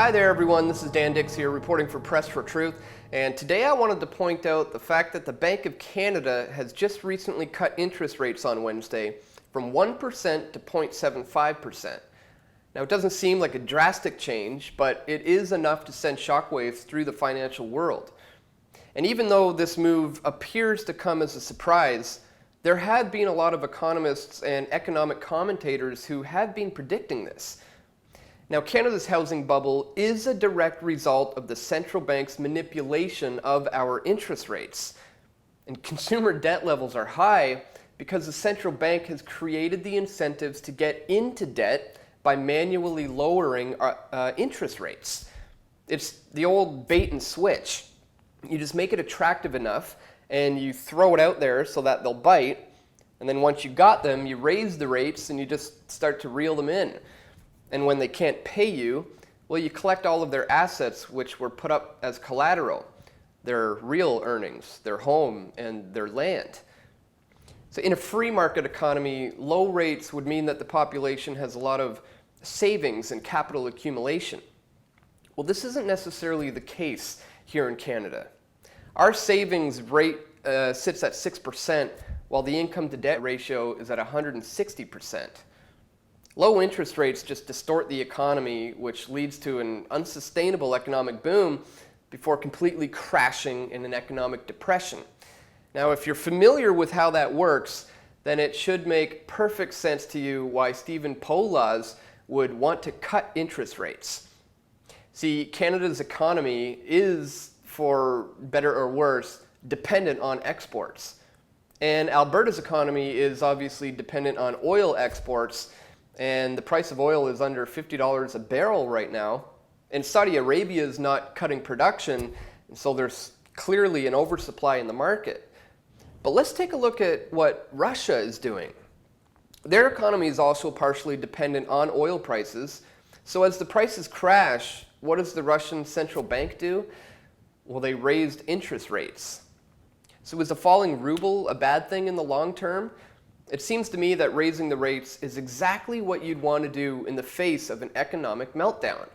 Hi there everyone, this is Dan Dix here reporting for Press for Truth, and today I wanted to point out the fact that the Bank of Canada has just recently cut interest rates on Wednesday from 1% to 0.75%. Now it doesn't seem like a drastic change, but it is enough to send shockwaves through the financial world. And even though this move appears to come as a surprise, there have been a lot of economists and economic commentators who have been predicting this. Now, Canada's housing bubble is a direct result of the central bank's manipulation of our interest rates. And consumer debt levels are high because the central bank has created the incentives to get into debt by manually lowering interest rates. It's the old bait and switch. You just make it attractive enough and you throw it out there so that they'll bite. And then once you got them, you raise the rates and you just start to reel them in. And when they can't pay you, well, you collect all of their assets which were put up as collateral, their real earnings, their home, and their land. So in a free market economy, low rates would mean that the population has a lot of savings and capital accumulation. Well, this isn't necessarily the case here in Canada. Our savings rate sits at 6%, while the income to debt ratio is at 160%. Low interest rates just distort the economy, which leads to an unsustainable economic boom before completely crashing in an economic depression. Now, if you're familiar with how that works, then it should make perfect sense to you why Stephen Poloz would want to cut interest rates. See, Canada's economy is, for better or worse, dependent on exports. And Alberta's economy is obviously dependent on oil exports, and the price of oil is under $50 a barrel right now. And Saudi Arabia is not cutting production, and so there's clearly an oversupply in the market. But let's take a look at what Russia is doing. Their economy is also partially dependent on oil prices. So as the prices crash, what does the Russian central bank do? Well, they raised interest rates. So is a falling ruble a bad thing in the long term? It seems to me that raising the rates is exactly what you'd want to do in the face of an economic meltdown.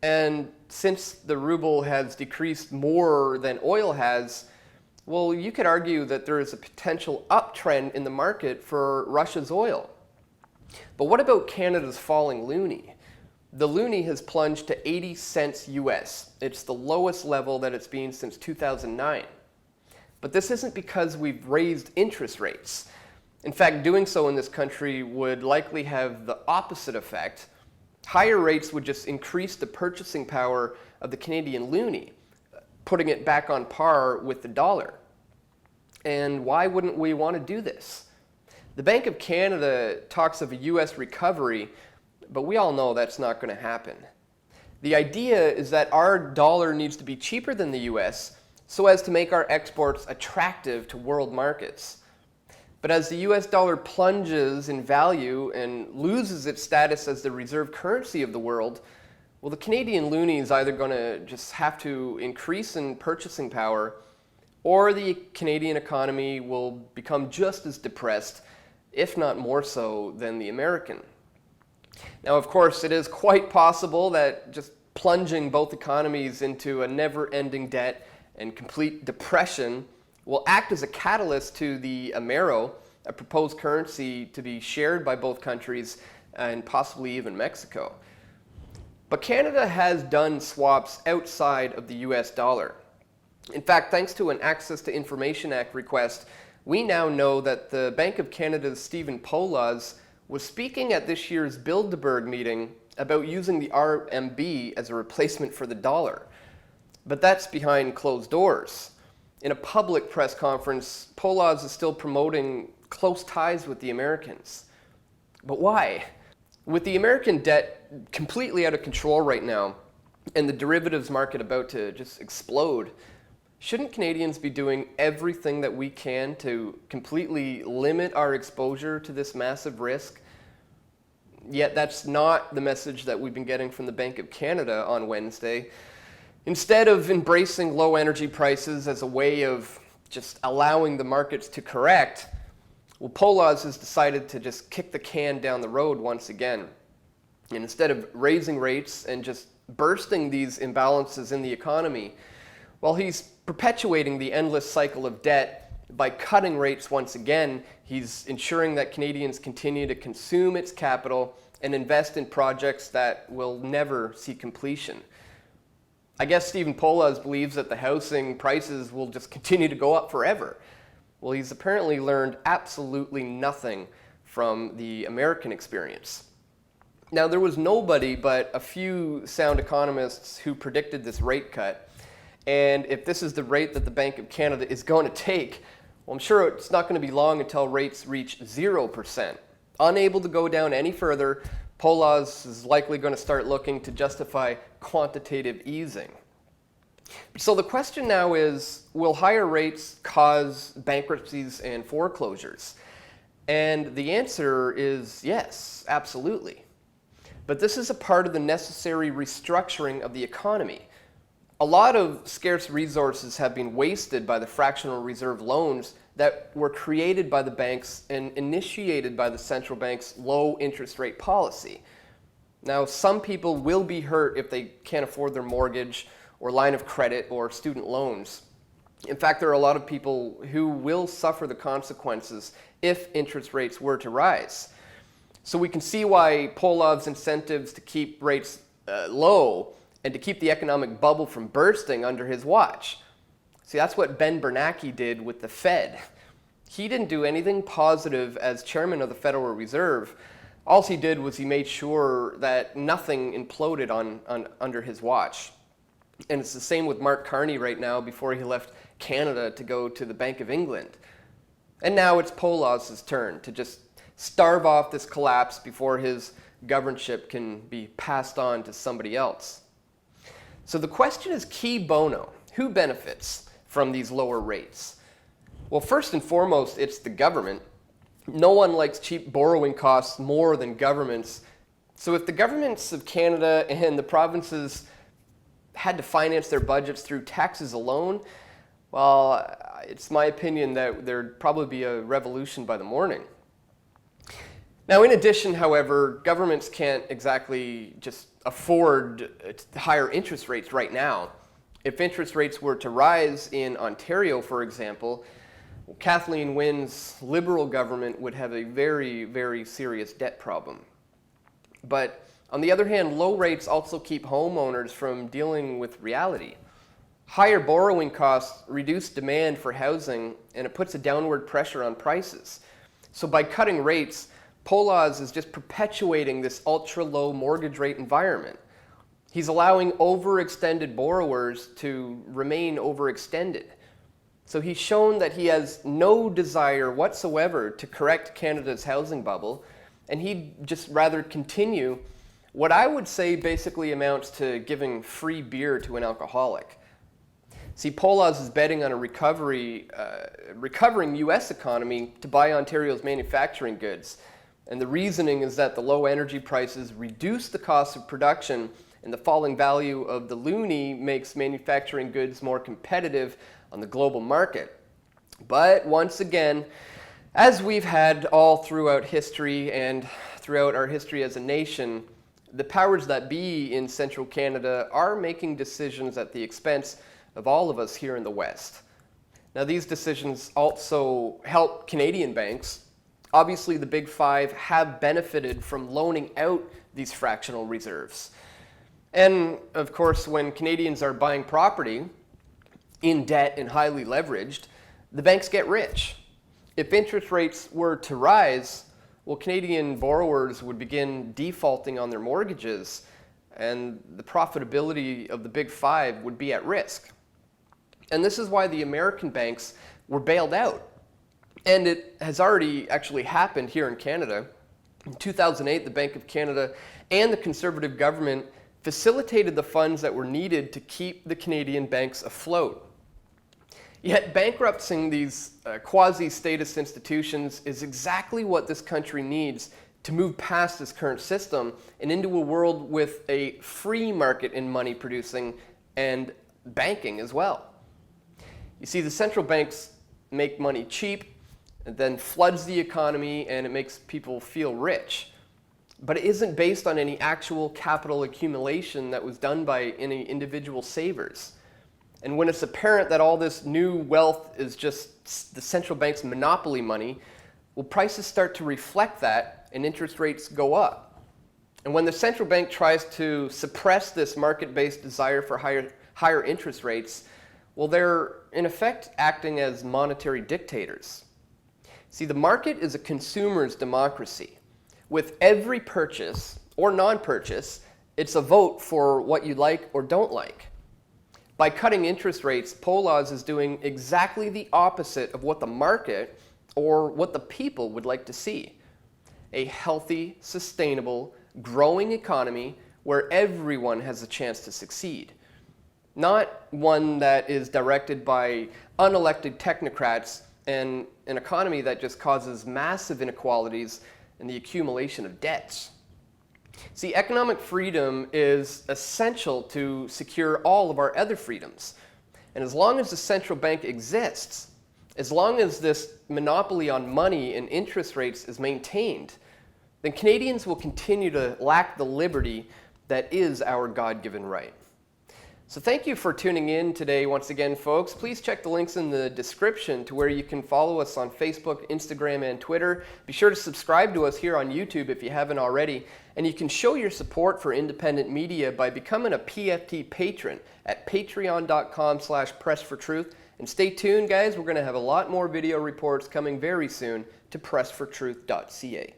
And since the ruble has decreased more than oil has, well, you could argue that there is a potential uptrend in the market for Russia's oil. But what about Canada's falling loonie? The loonie has plunged to 80 cents US. It's the lowest level that it's been since 2009. But this isn't because we've raised interest rates. In fact, doing so in this country would likely have the opposite effect. Higher rates would just increase the purchasing power of the Canadian loonie, putting it back on par with the dollar. And why wouldn't we want to do this? The Bank of Canada talks of a US recovery, but we all know that's not going to happen. The idea is that our dollar needs to be cheaper than the US so as to make our exports attractive to world markets. But as the US dollar plunges in value and loses its status as the reserve currency of the world, well, the Canadian loonie is either going to just have to increase in purchasing power, or the Canadian economy will become just as depressed, if not more so, than the American. Now, of course, it is quite possible that just plunging both economies into a never-ending debt and complete depression will act as a catalyst to the Amero, a proposed currency to be shared by both countries and possibly even Mexico. But Canada has done swaps outside of the US dollar. In fact, thanks to an Access to Information Act request, we now know that the Bank of Canada's Stephen Poloz was speaking at this year's Bilderberg meeting about using the RMB as a replacement for the dollar. But that's behind closed doors. In a public press conference, Poloz is still promoting close ties with the Americans. But why? With the American debt completely out of control right now, and the derivatives market about to just explode, shouldn't Canadians be doing everything that we can to completely limit our exposure to this massive risk? Yet that's not the message that we've been getting from the Bank of Canada on Wednesday. Instead of embracing low energy prices as a way of just allowing the markets to correct, well, Poloz has decided to just kick the can down the road once again. And instead of raising rates and just bursting these imbalances in the economy, while he's perpetuating the endless cycle of debt by cutting rates once again. He's ensuring that Canadians continue to consume its capital and invest in projects that will never see completion. I guess Stephen Poloz believes that the housing prices will just continue to go up forever. Well, he's apparently learned absolutely nothing from the American experience. Now, there was nobody but a few sound economists who predicted this rate cut. And if this is the rate that the Bank of Canada is going to take, well, I'm sure it's not going to be long until rates reach 0%. Unable to go down any further, Poloz is likely going to start looking to justify quantitative easing. So the question now is, will higher rates cause bankruptcies and foreclosures? And the answer is yes, absolutely. But this is a part of the necessary restructuring of the economy. A lot of scarce resources have been wasted by the fractional reserve loans that were created by the banks and initiated by the central bank's low interest rate policy. Now, some people will be hurt if they can't afford their mortgage or line of credit or student loans. In fact, there are a lot of people who will suffer the consequences if interest rates were to rise. So we can see why Poloz's incentives to keep rates low and to keep the economic bubble from bursting under his watch. See, that's what Ben Bernanke did with the Fed. He didn't do anything positive as chairman of the Federal Reserve. All he did was he made sure that nothing imploded under his watch. And it's the same with Mark Carney right now before he left Canada to go to the Bank of England. And now it's Poloz's turn to just starve off this collapse before his governorship can be passed on to somebody else. So the question is key bono. Who benefits from these lower rates? Well, first and foremost, it's the government. No one likes cheap borrowing costs more than governments. So if the governments of Canada and the provinces had to finance their budgets through taxes alone, well, it's my opinion that there'd probably be a revolution by the morning. Now, in addition, however, governments can't exactly just afford higher interest rates right now. If interest rates were to rise in Ontario, for example, Kathleen Wynne's Liberal government would have a very, very serious debt problem. But on the other hand, low rates also keep homeowners from dealing with reality. Higher borrowing costs reduce demand for housing, and it puts a downward pressure on prices. So by cutting rates, Poloz is just perpetuating this ultra-low mortgage rate environment. He's allowing overextended borrowers to remain overextended. So he's shown that he has no desire whatsoever to correct Canada's housing bubble, and he'd just rather continue what I would say basically amounts to giving free beer to an alcoholic. See, Poloz is betting on a recovering U.S. economy to buy Ontario's manufacturing goods. And the reasoning is that the low energy prices reduce the cost of production, and the falling value of the loonie makes manufacturing goods more competitive on the global market. But once again, as we've had all throughout history and throughout our history as a nation, the powers that be in central Canada are making decisions at the expense of all of us here in the West. Now, these decisions also help Canadian banks. Obviously, the Big Five have benefited from loaning out these fractional reserves. And of course, when Canadians are buying property in debt and highly leveraged, the banks get rich. If interest rates were to rise, well, Canadian borrowers would begin defaulting on their mortgages, and the profitability of the Big Five would be at risk. And this is why the American banks were bailed out. And it has already actually happened here in Canada. In 2008, the Bank of Canada and the Conservative government facilitated the funds that were needed to keep the Canadian banks afloat. Yet bankrupting these quasi-statist institutions is exactly what this country needs to move past this current system and into a world with a free market in money producing and banking as well. You see, the central banks make money cheap, and then floods the economy, and it makes people feel rich. but it isn't based on any actual capital accumulation that was done by any individual savers. And when it's apparent that all this new wealth is just the central bank's monopoly money, well, prices start to reflect that and interest rates go up. And when the central bank tries to suppress this market-based desire for higher interest rates, well, they're in effect acting as monetary dictators. See, the market is a consumer's democracy. With every purchase or non-purchase, it's a vote for what you like or don't like. By cutting interest rates, Poloz is doing exactly the opposite of what the market or what the people would like to see. A healthy, sustainable, growing economy where everyone has a chance to succeed. Not one that is directed by unelected technocrats and an economy that just causes massive inequalities and the accumulation of debts. See, economic freedom is essential to secure all of our other freedoms. And as long as the central bank exists, as long as this monopoly on money and interest rates is maintained, then Canadians will continue to lack the liberty that is our God-given right. So thank you for tuning in today once again, folks. Please check the links in the description to where you can follow us on Facebook, Instagram, and Twitter. Be sure to subscribe to us here on YouTube if you haven't already. And you can show your support for independent media by becoming a PFT patron at patreon.com/pressfortruth. And stay tuned, guys. We're going to have a lot more video reports coming very soon to pressfortruth.ca.